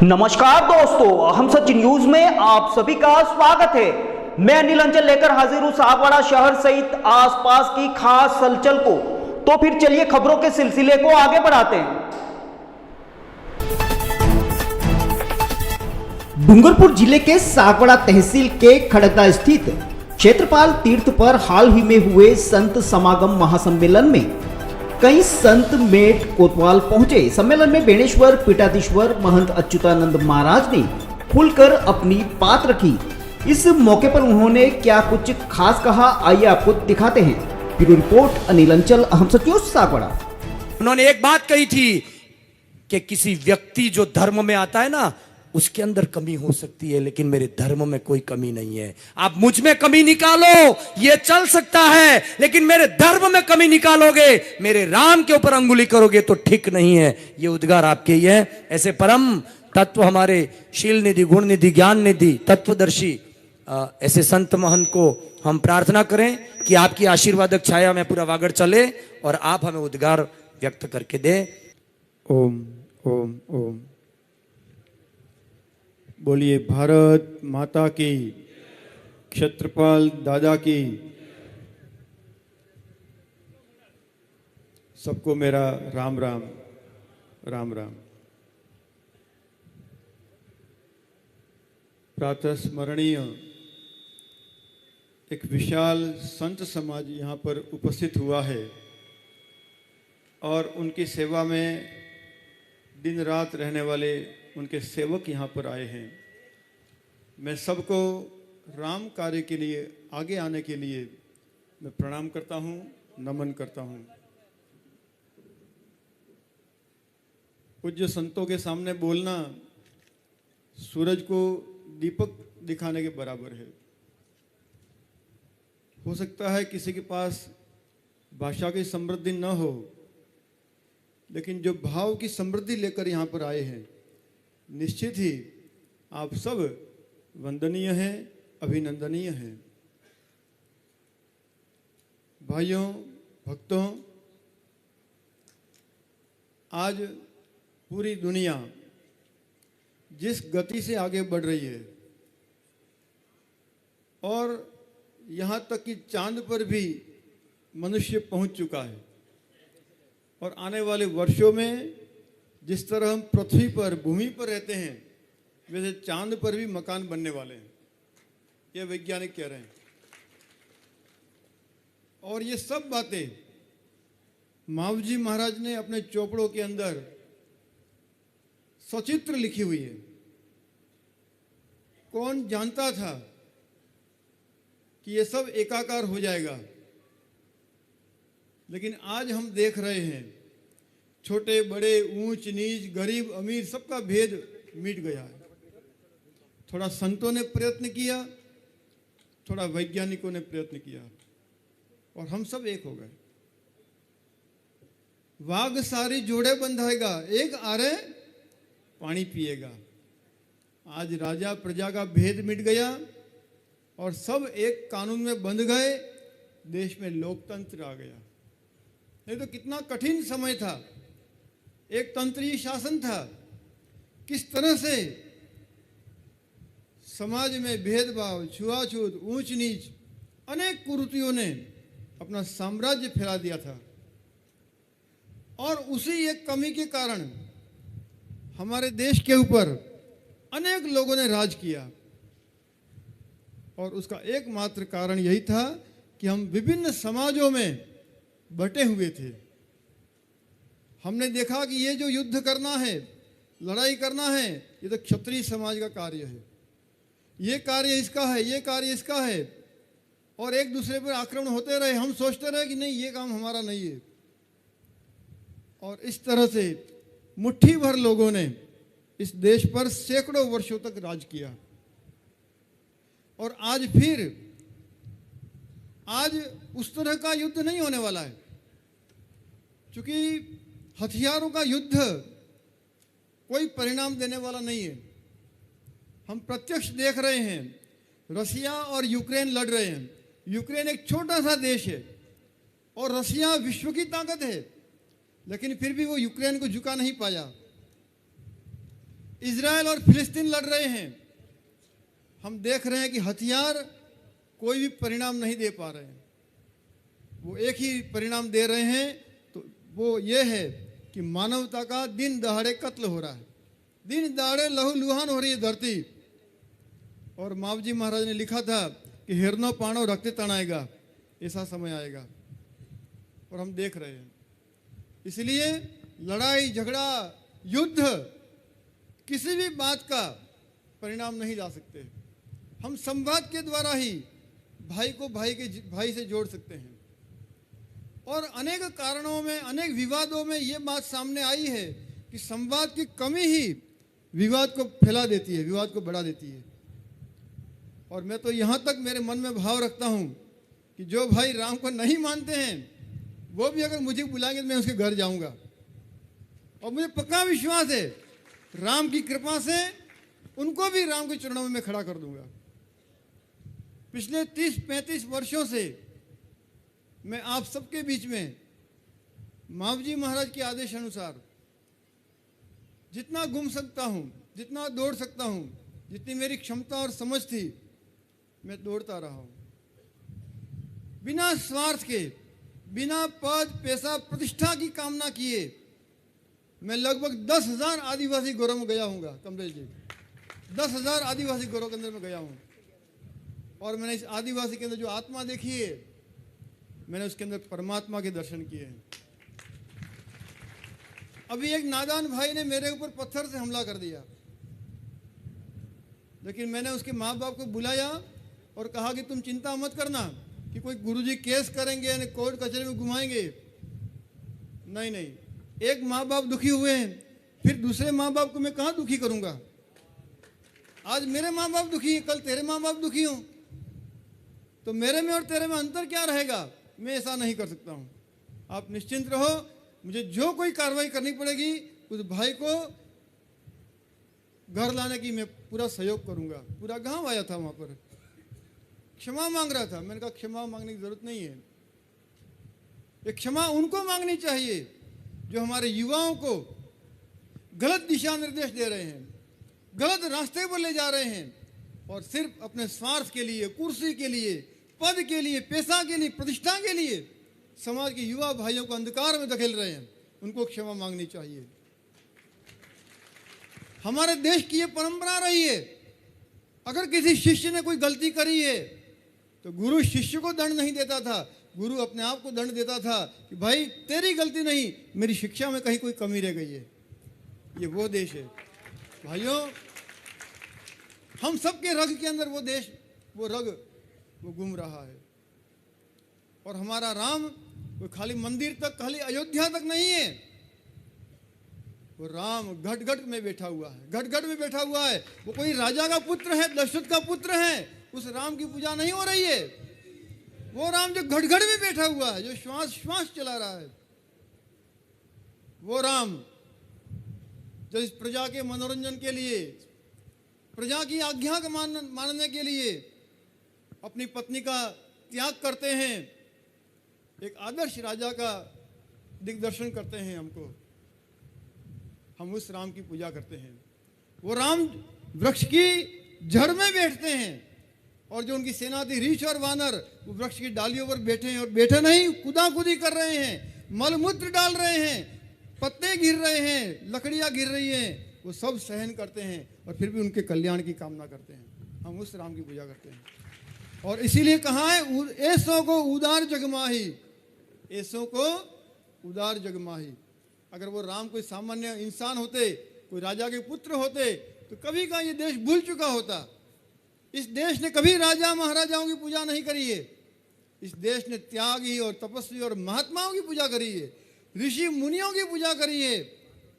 नमस्कार दोस्तों, हम सच न्यूज में आप सभी का स्वागत है। मैं अनिल अंचल लेकर हाजिर हूं सागवाड़ा शहर सहित आसपास की खास हलचल को। तो फिर चलिए खबरों के सिलसिले को आगे बढ़ाते हैं। डूंगरपुर जिले के सागवाड़ा तहसील के खड़गदा स्थित क्षेत्रपाल तीर्थ पर हाल ही में हुए संत समागम महासम्मेलन में कई संत मेट कोतवाल पहुंचे। सम्मेलन में बेणेश्वर पीठाधीश्वर महंत अच्युतानंद महाराज ने खुलकर अपनी बात रखी। इस मौके पर उन्होंने क्या कुछ खास कहा, आइए आपको दिखाते हैं। ब्यूरो रिपोर्ट अनिल अंचल, हम सच न्यूज सागवाड़ा। उन्होंने एक बात कही थी कि किसी व्यक्ति जो धर्म में आता है ना, उसके अंदर कमी हो सकती है, लेकिन मेरे धर्म में कोई कमी नहीं है। आप मुझ में कमी निकालो, ये चल सकता है, लेकिन मेरे धर्म में कमी निकालोगे, मेरे राम के ऊपर अंगुली करोगे तो ठीक नहीं है। ये उद्गार आपके ही है। ऐसे परम तत्व हमारे शील निधि, गुण निधि, ज्ञान निधि, तत्वदर्शी ऐसे संत महंत को हम प्रार्थना करें कि आपकी आशीर्वादक छाया में पूरा वागड़ चले और आप हमें उद्गार व्यक्त करके दें। ओम ओम ओम। बोलिए भारत माता की, क्षेत्रपाल दादा की। सबको मेरा राम राम राम राम। प्रातः स्मरणीय एक विशाल संत समाज यहाँ पर उपस्थित हुआ है और उनकी सेवा में दिन रात रहने वाले उनके सेवक यहाँ पर आए हैं। मैं सबको राम कार्य के लिए आगे आने के लिए मैं प्रणाम करता हूँ, नमन करता हूँ। पूज्य संतों के सामने बोलना सूरज को दीपक दिखाने के बराबर है। हो सकता है किसी के पास भाषा की समृद्धि न हो, लेकिन जो भाव की समृद्धि लेकर यहाँ पर आए हैं, निश्चित ही आप सब वंदनीय हैं, अभिनंदनीय हैं। भाइयों, भक्तों, आज पूरी दुनिया जिस गति से आगे बढ़ रही है और यहाँ तक कि चांद पर भी मनुष्य पहुँच चुका है, और आने वाले वर्षों में जिस तरह हम पृथ्वी पर, भूमि पर रहते हैं, वैसे चांद पर भी मकान बनने वाले हैं, ये वैज्ञानिक कह रहे हैं। और ये सब बातें मावजी महाराज ने अपने चौपड़ों के अंदर सचित्र लिखी हुई है। कौन जानता था कि ये सब एकाकार हो जाएगा, लेकिन आज हम देख रहे हैं छोटे बड़े, ऊंच नीच, गरीब अमीर, सबका भेद मिट गया है। थोड़ा संतों ने प्रयत्न किया, थोड़ा वैज्ञानिकों ने प्रयत्न किया, और हम सब एक हो गए। वाघ सारी जोड़े बंधाएगा, एक आरे पानी पिएगा। आज राजा प्रजा का भेद मिट गया और सब एक कानून में बंध गए। देश में लोकतंत्र आ गया। नहीं तो कितना कठिन समय था, एक तंत्रीय शासन था। किस तरह से समाज में भेदभाव, छुआछूत, ऊंच नीच, अनेक कुरीतियों ने अपना साम्राज्य फैला दिया था। और उसी एक कमी के कारण हमारे देश के ऊपर अनेक लोगों ने राज किया, और उसका एकमात्र कारण यही था कि हम विभिन्न समाजों में बटे हुए थे। हमने देखा कि ये जो युद्ध करना है, लड़ाई करना है, ये तो क्षत्रिय समाज का कार्य है, ये कार्य इसका है, ये कार्य इसका है, और एक दूसरे पर आक्रमण होते रहे। हम सोचते रहे कि नहीं, ये काम हमारा नहीं है। और इस तरह से मुट्ठी भर लोगों ने इस देश पर सैकड़ों वर्षों तक राज किया। और आज फिर उस तरह का युद्ध नहीं होने वाला है, क्योंकि हथियारों का युद्ध कोई परिणाम देने वाला नहीं है। हम प्रत्यक्ष देख रहे हैं, रसिया और यूक्रेन लड़ रहे हैं। यूक्रेन एक छोटा सा देश है और रसिया विश्व की ताकत है, लेकिन फिर भी वो यूक्रेन को झुका नहीं पाया। इजराइल और फिलिस्तीन लड़ रहे हैं, हम देख रहे हैं कि हथियार कोई भी परिणाम नहीं दे पा रहे हैं। वो एक ही परिणाम दे रहे हैं, तो वो ये है कि मानवता का दिन दहाड़े कत्ल हो रहा है, दिन दहाड़े लहूलुहान हो रही है धरती। और मावजी महाराज ने लिखा था कि हिरनो पाणो रखते तनाएगा, ऐसा समय आएगा और हम देख रहे हैं। इसलिए लड़ाई झगड़ा युद्ध किसी भी बात का परिणाम नहीं ला सकते। हम संवाद के द्वारा ही भाई को भाई से जोड़ सकते हैं। और अनेक कारणों में, अनेक विवादों में ये बात सामने आई है कि संवाद की कमी ही विवाद को फैला देती है, विवाद को बढ़ा देती है। और मैं तो यहाँ तक मेरे मन में भाव रखता हूँ कि जो भाई राम को नहीं मानते हैं वो भी अगर मुझे बुलाएंगे तो मैं उसके घर जाऊँगा। और मुझे पक्का विश्वास है राम की कृपा से उनको भी राम के चरणों में मैं खड़ा कर दूंगा। पिछले 30-35 वर्षों से मैं आप सबके बीच में मावजी महाराज के आदेश अनुसार जितना घूम सकता हूं, जितना दौड़ सकता हूं, जितनी मेरी क्षमता और समझ थी, मैं दौड़ता रहा हूं। बिना स्वार्थ के, बिना पद पैसा प्रतिष्ठा की कामना किए मैं लगभग 10,000 आदिवासी गोरों में गया हूँगा। कमलेश जी, 10,000 आदिवासी गोरों के अंदर में गया हूँ। और मैंने इस आदिवासी के अंदर जो आत्मा देखी है, मैंने उसके अंदर परमात्मा के दर्शन किए हैं। अभी एक नादान भाई ने मेरे ऊपर पत्थर से हमला कर दिया, लेकिन मैंने उसके माँ बाप को बुलाया और कहा कि तुम चिंता मत करना कि कोई गुरुजी केस करेंगे, कोर्ट कचहरी में घुमाएंगे। नहीं नहीं, एक माँ बाप दुखी हुए हैं, फिर दूसरे माँ बाप को मैं कहाँ दुखी करूंगा। आज मेरे माँ बाप दुखी हैं, कल तेरे माँ बाप दुखी हों, तो मेरे में और तेरे में अंतर क्या रहेगा। मैं ऐसा नहीं कर सकता हूँ। आप निश्चिंत रहो, मुझे जो कोई कार्रवाई करनी पड़ेगी उस भाई को घर लाने की मैं पूरा सहयोग करूंगा। पूरा गांव आया था वहां पर, क्षमा मांग रहा था। मैंने कहा क्षमा मांगने की जरूरत नहीं है, ये क्षमा उनको मांगनी चाहिए जो हमारे युवाओं को गलत दिशा निर्देश दे रहे हैं, गलत रास्ते पर ले जा रहे हैं और सिर्फ अपने स्वार्थ के लिए, कुर्सी के लिए, पद के लिए, पैसा के लिए, प्रतिष्ठा के लिए समाज के युवा भाइयों को अंधकार में धकेल रहे हैं। उनको क्षमा मांगनी चाहिए। हमारे देश की ये परंपरा रही है, अगर किसी शिष्य ने कोई गलती करी है तो गुरु शिष्य को दंड नहीं देता था, गुरु अपने आप को दंड देता था कि भाई तेरी गलती नहीं, मेरी शिक्षा में कहीं कोई कमी रह गई है। ये वो देश है भाइयों, हम सबके रग के अंदर वो देश, वो रग वो घूम रहा है। और हमारा राम कोई खाली मंदिर तक, खाली अयोध्या तक नहीं है, वो राम घट घट में बैठा हुआ है, घट घट में बैठा हुआ है। वो कोई राजा का पुत्र है, दशरथ का पुत्र है, उस राम की पूजा नहीं हो रही है। वो राम जो घट घट में बैठा हुआ है, जो श्वास श्वास चला रहा है, वो राम जो इस प्रजा के मनोरंजन के लिए, प्रजा की आज्ञा को मानने के लिए अपनी पत्नी का त्याग करते हैं, एक आदर्श राजा का दिग्दर्शन करते हैं हमको। हम उस राम की पूजा करते हैं। वो राम वृक्ष की जड़ में बैठते हैं और जो उनकी सेना थी रीछ और वानर, वो वृक्ष की डालियों पर बैठे हैं और बैठे नहीं, कुदाकुदी कर रहे हैं, मलमूत्र डाल रहे हैं, पत्ते गिर रहे हैं, लकड़ियां गिर रही हैं, वो सब सहन करते हैं और फिर भी उनके कल्याण की कामना करते हैं। हम उस राम की पूजा करते हैं। और इसीलिए कहा है ऐसों को उदार जगमाही, ऐसों को उदार जगमाही। अगर वो राम कोई सामान्य इंसान होते, कोई राजा के पुत्र होते, तो कभी का ये देश भूल चुका होता। इस देश ने कभी राजा महाराजाओं की पूजा नहीं करी है। इस देश ने त्यागी और तपस्वी और महात्माओं की पूजा करी है, ऋषि मुनियों की पूजा करी है।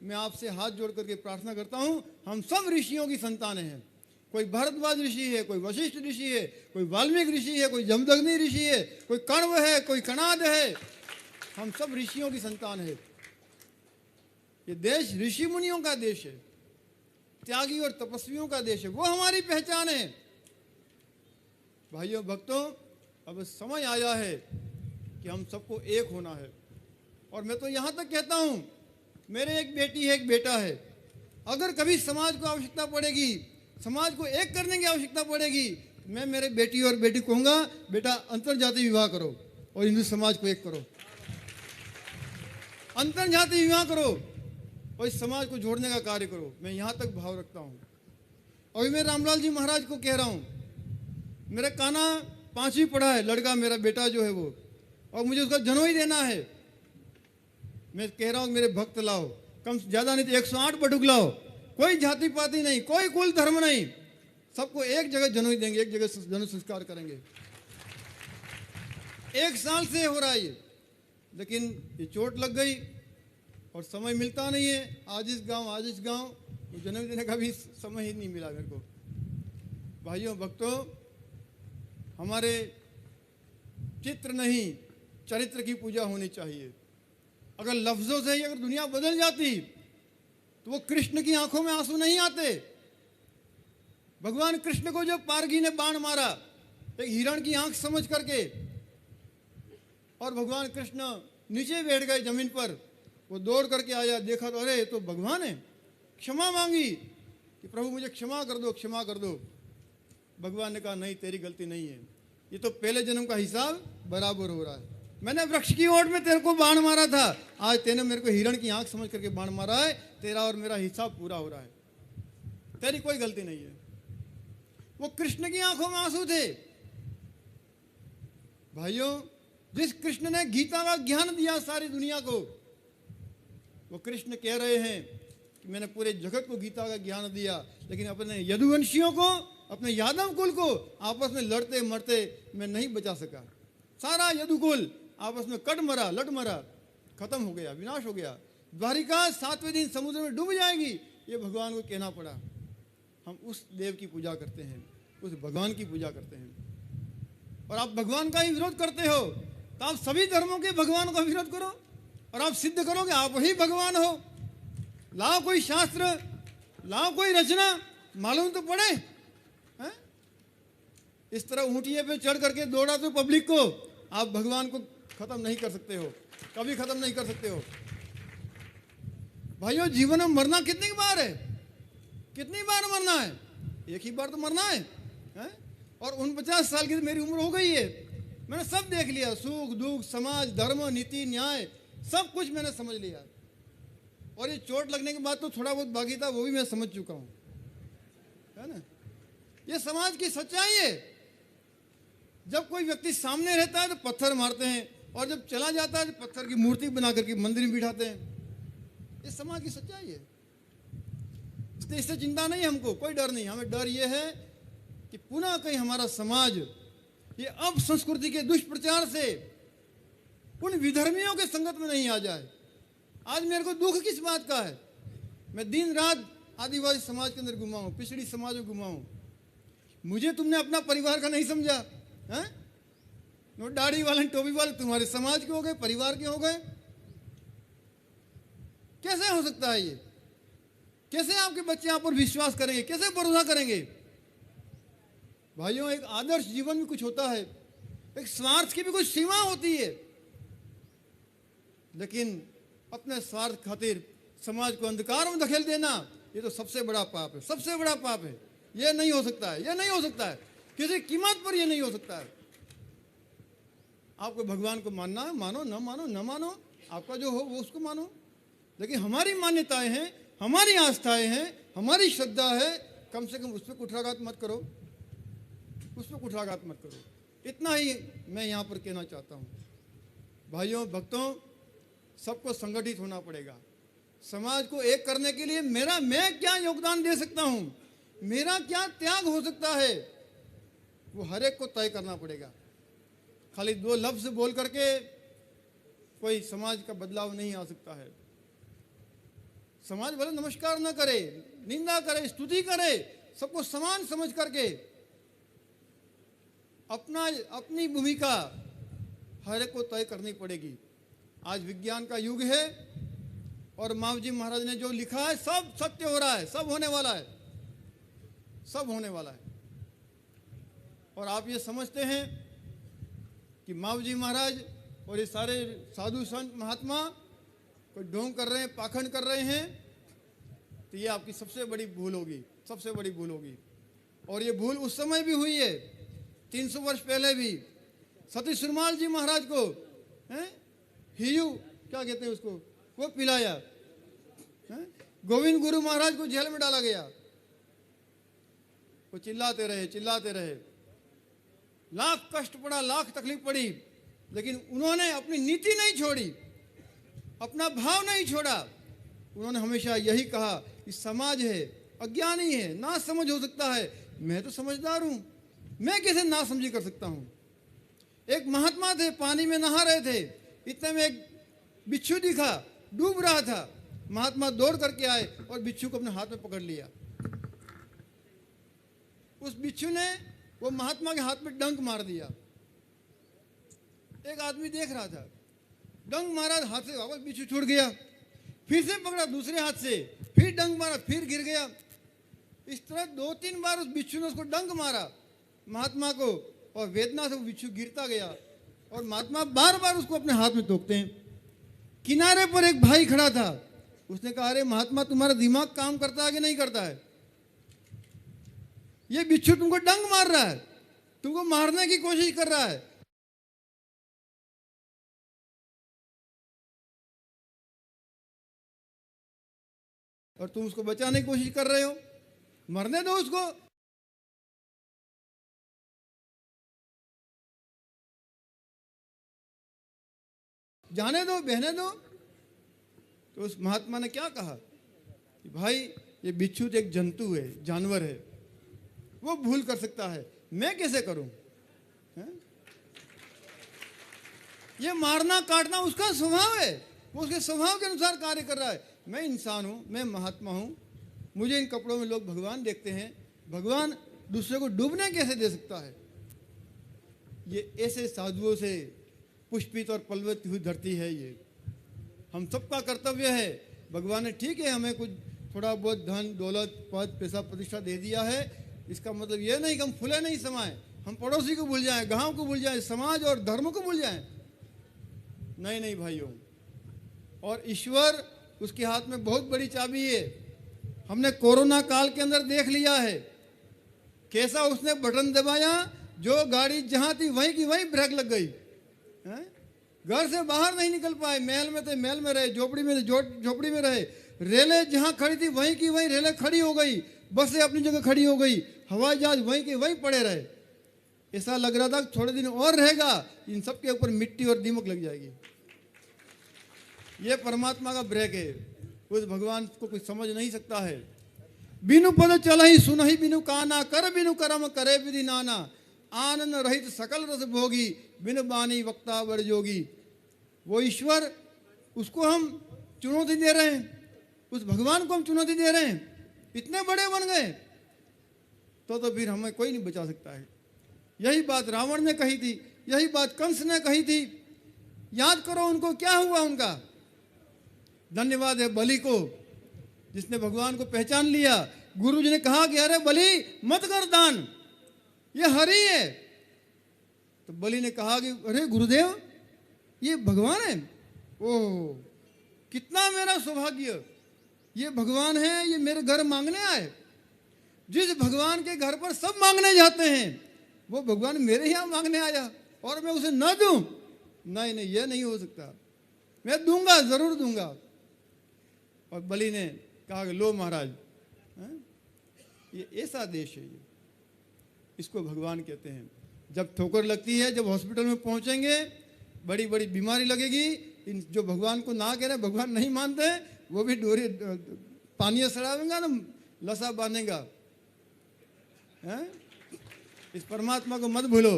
मैं आपसे हाथ जोड़ करके प्रार्थना करता हूं, हम सब ऋषियों की संतान हैं। कोई भरद्वाज ऋषि है, कोई वशिष्ठ ऋषि है, कोई वाल्मीकि ऋषि है, कोई जमदग्नि ऋषि है, कोई कण्व है, कोई कणाद है। हम सब ऋषियों की संतान है। ये देश ऋषि मुनियों का देश है, त्यागी और तपस्वियों का देश है, वो हमारी पहचान है। भाइयों भक्तों, अब समय आया है कि हम सबको एक होना है। और मैं तो यहाँ तक कहता हूँ, मेरे एक बेटी है, एक बेटा है, अगर कभी समाज को आवश्यकता पड़ेगी, समाज को एक करने की आवश्यकता पड़ेगी, मैं मेरे बेटी और बेटी को कहूँगा, बेटा अंतर जाति विवाह करो और हिंदू समाज को एक करो, अंतर जाति विवाह करो और इस समाज को जोड़ने का कार्य करो। मैं यहाँ तक भाव रखता हूँ। अभी मैं रामलाल जी महाराज को कह रहा हूँ, मेरा काना 5वीं पढ़ा है, लड़का मेरा बेटा जो है वो, और मुझे उसका जनेऊ देना है। मैं कह रहा हूँ मेरे भक्त लाओ, कम ज़्यादा नहीं तो 108 बटुक लाओ, कोई जाति पाति नहीं, कोई कुल धर्म नहीं, सबको एक जगह जनेऊ देंगे, एक जगह जनेऊ संस्कार करेंगे। 1 साल से हो रहा है ये, लेकिन ये चोट लग गई और समय मिलता नहीं है। आज इस गांव तो जन्म देने का भी समय ही नहीं मिला मेरे को। भाइयों भक्तों, हमारे चित्र नहीं चरित्र की पूजा होनी चाहिए। अगर लफ्जों से ही अगर दुनिया बदल जाती तो वो कृष्ण की आंखों में आंसू नहीं आते। भगवान कृष्ण को जब पारगी ने बाण मारा एक हिरण की आंख समझ करके, और भगवान कृष्ण नीचे बैठ गए जमीन पर, वो दौड़ करके आया, देखा तो अरे ये तो भगवान है, क्षमा मांगी कि प्रभु मुझे क्षमा कर दो, क्षमा कर दो। भगवान ने कहा नहीं, तेरी गलती नहीं है, ये तो पहले जन्म का हिसाब बराबर हो रहा है। मैंने वृक्ष की ओट में तेरे को बाण मारा था, आज तेने मेरे को हिरण की आंख समझ करके बाण मारा है, तेरा और मेरा हिसाब पूरा हो रहा है, तेरी कोई गलती नहीं है। वो कृष्ण की आंखों में आंसू थे। भाइयों, जिस कृष्ण ने गीता का ज्ञान दिया सारी दुनिया को, वो कृष्ण कह रहे हैं कि मैंने पूरे जगत को गीता का ज्ञान दिया, लेकिन अपने यदुवंशियों को, अपने यादव कुल को आपस में लड़ते मरते मैं नहीं बचा सका। सारा यदुकुल आपस में कट मरा, लट मरा, खत्म हो गया, विनाश हो गया। द्वारिका 7वें दिन समुद्र में डूब जाएगी, ये भगवान को कहना पड़ा। हम उस देव की पूजा करते हैं, उस भगवान की पूजा करते हैं। और आप भगवान का ही विरोध करते हो तो आप सभी धर्मों के भगवान का विरोध करो और आप सिद्ध करो कि आप ही भगवान हो। लाओ कोई शास्त्र, लाओ कोई रचना, मालूम तो पड़े। हैं? इस तरह ऊंटिये पे चढ़ करके दौड़ा तो पब्लिक को, आप भगवान को खत्म नहीं कर सकते हो, कभी खत्म नहीं कर सकते हो। भाइयों, जीवन में मरना कितनी बार है? कितनी बार मरना है? एक ही बार तो मरना है, हैं? और 49 साल की मेरी उम्र हो गई है, मैंने सब देख लिया, सुख दुख, समाज, धर्म, नीति, न्याय, सब कुछ मैंने समझ लिया। और ये चोट लगने के बाद तो थोड़ा बहुत बाकी था, वो भी मैं समझ चुका हूं, है ना। ये समाज की सच्चाई है। जब कोई व्यक्ति सामने रहता है तो पत्थर मारते हैं, और जब चला जाता है तो पत्थर की मूर्ति बना करके मंदिर में बिठाते हैं। ये समाज की सच्चाई है। इससे चिंता नहीं हमको, कोई डर नहीं। हमें डर ये है कि पुनः कहीं हमारा समाज ये अब संस्कृति के दुष्प्रचार से उन विधर्मियों के संगत में नहीं आ जाए। आज मेरे को दुख किस बात का है? मैं दिन रात आदिवासी समाज के अंदर घुमा हूँ, पिछड़ी समाज में घुमा हूँ। मुझे तुमने अपना परिवार का नहीं समझा, हैं? दाढ़ी वाले, टोपी वाले तुम्हारे समाज के हो गए, परिवार के हो गए। कैसे हो सकता है ये? कैसे आपके बच्चे आप पर विश्वास करेंगे? कैसे भरोसा करेंगे? भाइयों, एक आदर्श जीवन में कुछ होता है, एक स्वार्थ की भी कुछ सीमा होती है, लेकिन अपने स्वार्थ खातिर समाज को अंधकार में धकेल देना, ये तो सबसे बड़ा पाप है, सबसे बड़ा पाप है। ये नहीं हो सकता है, ये नहीं हो सकता है, किसी कीमत पर ये नहीं हो सकता है। आपको भगवान को मानना है, मानो, न मानो न मानो, आपका जो हो वो उसको मानो, लेकिन हमारी मान्यताएं हैं, हमारी आस्थाएं हैं, हमारी श्रद्धा है, कम से कम उस पर कुठाराघात मत करो, उस पर कुठाराघात मत करो। इतना ही मैं यहाँ पर कहना चाहता हूँ। भाइयों भक्तों, सबको संगठित होना पड़ेगा। समाज को एक करने के लिए मैं क्या योगदान दे सकता हूँ, मेरा क्या त्याग हो सकता है, वो हर एक को तय करना पड़ेगा। खाली 2 लफ्ज बोल करके कोई समाज का बदलाव नहीं आ सकता है। समाज भले नमस्कार न करे, निंदा करे, स्तुति करे, सबको समान समझ करके अपनी भूमिका हर एक को तय करनी पड़ेगी। आज विज्ञान का युग है और मावजी महाराज ने जो लिखा है सब सत्य हो रहा है, सब होने वाला है, सब होने वाला है। और आप ये समझते हैं कि मावजी महाराज और ये सारे साधु संत महात्मा कोई ढोंग कर रहे हैं, पाखंड कर रहे हैं? तो ये आपकी सबसे बड़ी भूल होगी, सबसे बड़ी भूल होगी। और ये भूल उस समय भी हुई है, 300 वर्ष पहले भी। सती सुरमाल जी महाराज को हियू क्या कहते हैं उसको, वो पिलाया। गोविंद गुरु महाराज को जेल में डाला गया। वो चिल्लाते रहे, चिल्लाते रहे, लाख कष्ट पड़ा, लाख तकलीफ पड़ी, लेकिन उन्होंने अपनी नीति नहीं छोड़ी, अपना भाव नहीं छोड़ा। उन्होंने हमेशा यही कहा कि समाज है, अज्ञानी है, ना समझ हो सकता है, मैं तो समझदार हूं, मैं कैसे ना समझी कर सकता हूं। एक महात्मा थे, पानी में नहा रहे थे, इतने में एक बिच्छू दिखा, डूब रहा था। महात्मा दौड़ करके आए और बिच्छू को अपने हाथ में पकड़ लिया। उस बिच्छू ने वो महात्मा के हाथ में डंक मार दिया। एक आदमी देख रहा था, डंक मारा, हाथ से वापस बिच्छू छूट गया, फिर से पकड़ा दूसरे हाथ से, फिर डंक मारा, फिर गिर गया। इस तरह 2-3 बार उस बिच्छू ने उसको डंक मारा महात्मा को, और वेदना से वो बिच्छू गिरता गया। और महात्मा बार बार उसको अपने हाथ में टोकते हैं। किनारे पर एक भाई खड़ा था, उसने कहा, अरे महात्मा तुम्हारा दिमाग काम करता है कि नहीं करता है? ये बिच्छू तुमको डंक मार रहा है, तुमको मारने की कोशिश कर रहा है। और तुम उसको बचाने की कोशिश कर रहे हो, मरने दो उसको। जाने दो, बहने दो। तो उस महात्मा ने क्या कहा कि भाई ये बिच्छू एक जंतु है, जानवर है, वो भूल कर सकता है, मैं कैसे करूं? ये मारना काटना उसका स्वभाव है, वो उसके स्वभाव के अनुसार कार्य कर रहा है। मैं इंसान हूं, मैं महात्मा हूं, मुझे इन कपड़ों में लोग भगवान देखते हैं, भगवान दूसरे को डूबने कैसे दे सकता है? ये ऐसे साधुओं से पुष्पित और पल्लवित हुई धरती है। ये हम सबका कर्तव्य है। भगवान ने ठीक है हमें कुछ थोड़ा बहुत धन दौलत पद पैसा प्रतिष्ठा दे दिया है, इसका मतलब ये नहीं कि हम फूले नहीं समाए, हम पड़ोसी को भूल जाएं, गांव को भूल जाएं, समाज और धर्म को भूल जाएं। नहीं नहीं भाइयों, और ईश्वर उसके हाथ में बहुत बड़ी चाबी है। हमने कोरोना काल के अंदर देख लिया है कैसा उसने बटन दबाया, जो गाड़ी जहां थी वहीं की वहीं ब्रेक लग गई। घर से बाहर नहीं निकल पाए, महल में थे महल में रहे, झोपड़ी में झोपड़ी में रहे, रेलें जहां खड़ी थी वहीं की वहीं रेलें खड़ी हो गई, बसें अपनी जगह खड़ी हो गई, हवाई जहाज वहीं के वहीं पड़े रहे। ऐसा लग रहा था थोड़े दिन और रहेगा, इन सब के ऊपर मिट्टी और दीमक लग जाएगी। ये परमात्मा का ब्रेक है, उस भगवान को कोई समझ नहीं सकता है। बिनु पद चलहि सुनहि बिनु काना, कर बिनु करम करे विधि नाना, आनंद रहित सकल रस भोगी, बिन बानी वक्ता बर जोगी। वो ईश्वर, उसको हम चुनौती दे रहे हैं, उस भगवान को हम चुनौती दे रहे हैं, इतने बड़े बन गए तो फिर हमें कोई नहीं बचा सकता है। यही बात रावण ने कही थी, यही बात कंस ने कही थी। याद करो उनको क्या हुआ उनका। धन्यवाद है बलि को, जिसने भगवान को पहचान लिया। गुरु जी ने कहा कि अरे बलि मत कर दान, ये हरि है। तो बलि ने कहा कि अरे गुरुदेव ये भगवान है। ओह कितना मेरा सौभाग्य, ये भगवान है, ये मेरे घर मांगने आए। जिस भगवान के घर पर सब मांगने जाते हैं, वो भगवान मेरे यहाँ मांगने आया और मैं उसे न दूं? नहीं नहीं, ये नहीं हो सकता, मैं दूंगा, जरूर दूंगा। और बलि ने कहा कि लो महाराज, ये ऐसा देश है, इसको भगवान कहते हैं। जब ठोकर लगती है, जब हॉस्पिटल में पहुंचेंगे, बड़ी बड़ी बीमारी लगेगी, इन जो भगवान को ना कह रहे, भगवान नहीं मानते, वो भी डोरी पानी सड़ावेगा ना, लसा बांधेगा। इस परमात्मा को मत भूलो।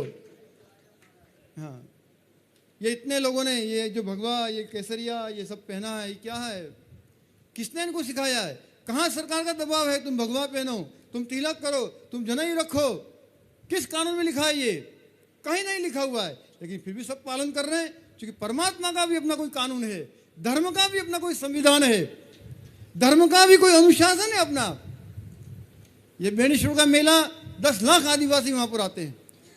हाँ, ये इतने लोगों ने ये जो भगवा, ये केसरिया, ये सब पहना है, ये क्या है? किसने इनको सिखाया है? कहाँ सरकार का दबाव है तुम भगवा पहनो, तुम तिलक करो, तुम जनेऊ रखो? किस कानून में लिखा है? ये कहीं नहीं लिखा हुआ है, लेकिन फिर भी सब पालन कर रहे हैं, क्योंकि परमात्मा का भी अपना कोई कानून है, धर्म का भी अपना कोई संविधान है, धर्म का भी कोई अनुशासन है अपना। ये बेनीश्वर का मेला, 10 लाख आदिवासी वहां पर आते हैं।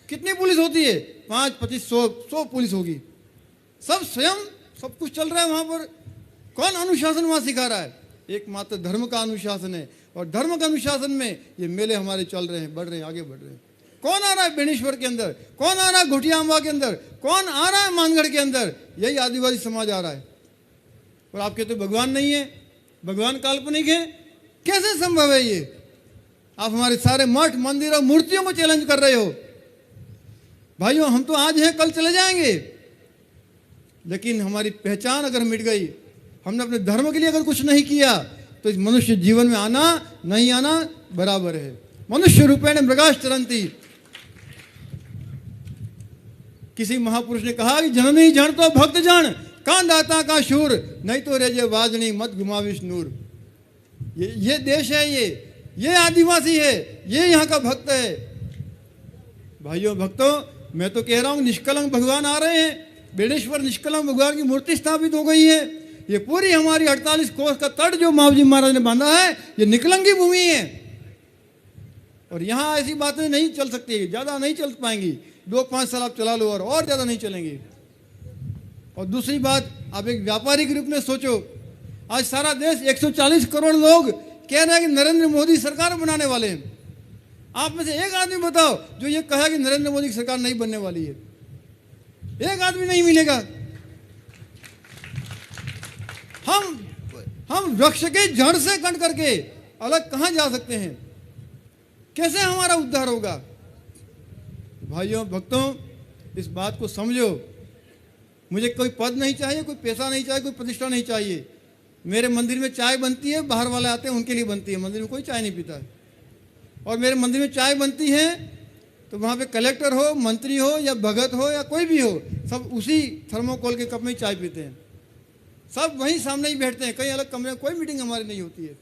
कितनी पुलिस होती है? 5, 25, 100 पुलिस होगी। सब स्वयं सब कुछ चल रहा है वहां पर। कौन अनुशासन वहां सिखा रहा है? एकमात्र धर्म का अनुशासन है, और धर्म के अनुशासन में ये मेले हमारे चल रहे हैं, बढ़ रहे हैं, आगे बढ़ रहे हैं। कौन आ रहा है बेणेश्वर के अंदर, कौन आ रहा है घुटियाम्बा के अंदर, कौन आ रहा है मानगढ़ के अंदर? यही आदिवासी समाज आ रहा है। और आप कहते भगवान नहीं है, भगवान काल्पनिक है, कैसे संभव है ये? आप हमारे सारे मठ मंदिर और मूर्तियों को चैलेंज कर रहे हो। भाइयों, हम तो आज हैं, कल चले जाएंगे, लेकिन हमारी पहचान अगर मिट गई, हमने अपने धर्म के लिए अगर कुछ नहीं किया, तो इस मनुष्य जीवन में आना नहीं आना बराबर है। मनुष्य रूपेण मृगाश्च चरन्ति। किसी महापुरुष ने कहा कि जननी जन तो भक्त जन, कां दाता का शूर, नहीं तो रेजे वाजनी मत घुमाविश नूर। ये देश है, ये आदिवासी है, ये यहाँ का भक्त है। भाइयों भक्तों, मैं तो कह रहा हूँ निष्कलंक भगवान आ रहे हैं। बेणेश्वर निष्कलंक भगवान की मूर्ति स्थापित हो गई है। ये पूरी हमारी 48 कोस का तट जो मावजी महाराज ने बांधा है, ये निकलंगी भूमि है। और यहाँ ऐसी बातें नहीं चल सकती, ज्यादा नहीं चल पाएंगी। 2-5 साल आप चला लो और ज्यादा नहीं चलेंगी। और दूसरी बात, आप एक व्यापारी के रूप में सोचो, आज सारा देश 140 करोड़ लोग कह रहे हैं कि नरेंद्र मोदी सरकार बनाने वाले हैं। आप में से एक आदमी बताओ जो ये कहा कि नरेंद्र मोदी की सरकार नहीं बनने वाली है। एक आदमी नहीं मिलेगा। हम वृक्ष के जड़ से कट करके अलग कहां जा सकते हैं? कैसे हमारा उद्धार होगा? भाइयों भक्तों, इस बात को समझो। मुझे कोई पद नहीं चाहिए, कोई पैसा नहीं चाहिए, कोई प्रतिष्ठा नहीं चाहिए। मेरे मंदिर में चाय बनती है, बाहर वाले आते हैं उनके लिए बनती है, मंदिर में कोई चाय नहीं पीता है। और मेरे मंदिर में चाय बनती है तो वहाँ पे कलेक्टर हो, मंत्री हो या भगत हो या कोई भी हो, सब उसी थर्मोकोल के कप में चाय पीते हैं। सब वहीं सामने ही बैठते हैं, कहीं अलग कमरे में कोई मीटिंग हमारी नहीं होती है।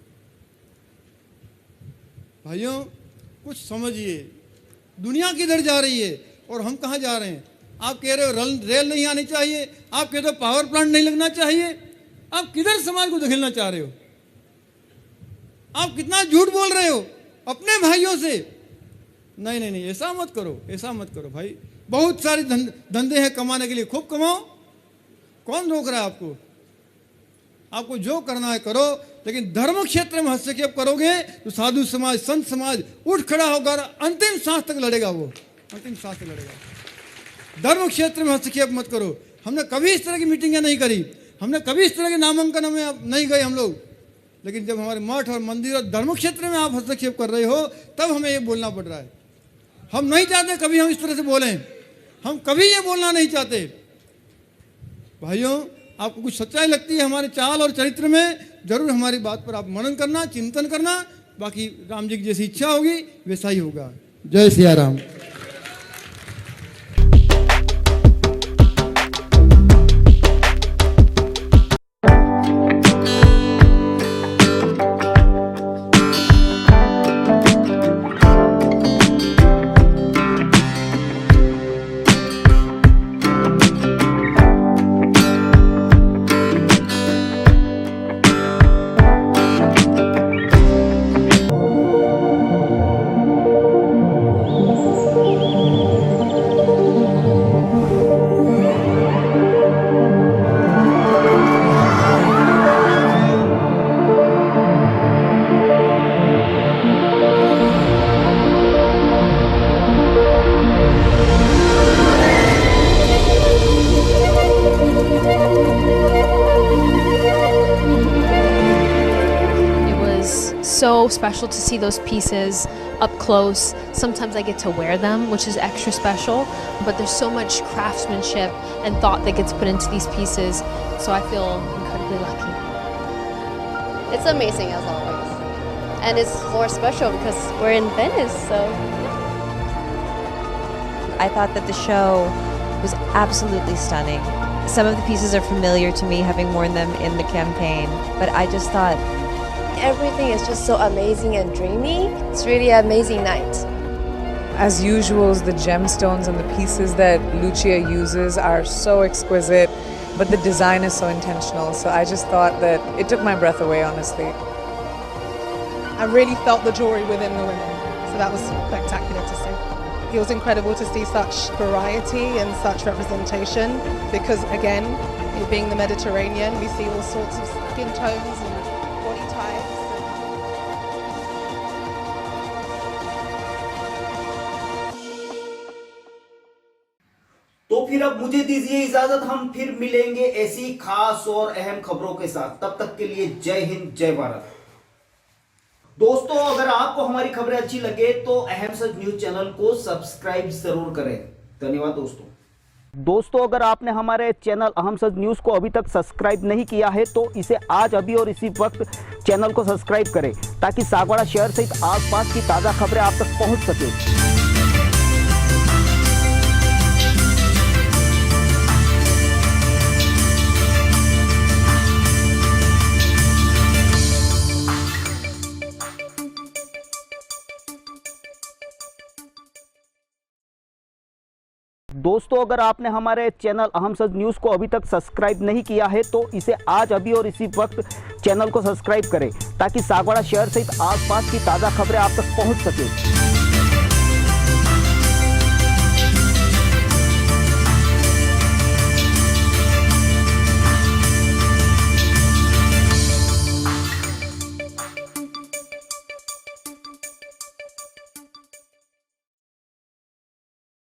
भाइयों कुछ समझिए, दुनिया किधर जा रही है और हम कहाँ जा रहे हैं? आप कह रहे हो रेल नहीं आनी चाहिए, आप कहते हो पावर प्लांट नहीं लगना चाहिए। आप किधर समाज को धकेलना चाह रहे हो? आप कितना झूठ बोल रहे हो अपने भाइयों से। नहीं नहीं नहीं, ऐसा मत करो, ऐसा मत करो भाई। बहुत सारे धंधे हैं कमाने के लिए, खूब कमाओ, कौन रोक रहा है आपको? आपको जो करना है करो, लेकिन धर्म क्षेत्र में हस्तक्षेप करोगे तो साधु समाज, संत समाज उठ खड़ा होगा, अंतिम सांस तक लड़ेगा, वो अंतिम सांस तक लड़ेगा। धर्म क्षेत्र में हस्तक्षेप मत करो। हमने कभी इस तरह की मीटिंगें नहीं करी, हमने कभी इस तरह के नामांकन में नहीं गए हम लोग। लेकिन जब हमारे मठ और मंदिर और धर्म क्षेत्र में आप हस्तक्षेप कर रहे हो, तब हमें ये बोलना पड़ रहा है। हम नहीं चाहते कभी हम इस तरह से बोलें, हम कभी ये बोलना नहीं चाहते। भाइयों, आपको कुछ सच्चाई लगती है हमारे चाल और चरित्र में, जरूर हमारी बात पर आप मनन करना, चिंतन करना। बाकी राम जी की जैसी इच्छा होगी वैसा ही होगा। जय Siya Ram. So special to see those pieces up close. Sometimes I get to wear them, which is extra special, but there's so much craftsmanship and thought that gets put into these pieces, so I feel incredibly lucky. It's amazing as always, and it's more special because we're in Venice, so. I thought that the show was absolutely stunning. Some of the pieces are familiar to me, having worn them in the campaign, but I just thought Everything is just so amazing and dreamy. It's really an amazing night. As usual, the gemstones and the pieces that Lucia uses are so exquisite, but the design is so intentional. So I just thought that it took my breath away, honestly. I really felt the jewelry within the women, so that was spectacular to see. It was incredible to see such variety and such representation because, again, it being the Mediterranean, we see all sorts of skin tones and body types. फिर अब मुझे दीजिए इजाजत, हम फिर मिलेंगे ऐसी खास और अहम खबरों के साथ। तब तक के लिए जय हिंद, जय भारत। दोस्तों, अगर आपको हमारी खबरें अच्छी लगे तो अहम सच न्यूज चैनल को सब्सक्राइब जरूर करें। धन्यवाद दोस्तों, अगर आपने हमारे चैनल अहम सच न्यूज को अभी तक सब्सक्राइब नहीं किया है तो इसे आज अभी और इसी वक्त चैनल को सब्सक्राइब करें, ताकि सागवाड़ा शहर सहित आसपास की ताजा खबरें आप तक पहुंच सके। दोस्तों, अगर आपने हमारे चैनल अहम सच न्यूज़ को अभी तक सब्सक्राइब नहीं किया है तो इसे आज अभी और इसी वक्त चैनल को सब्सक्राइब करें, ताकि सागवाड़ा शहर सहित आसपास की ताज़ा खबरें आप तक पहुंच सके।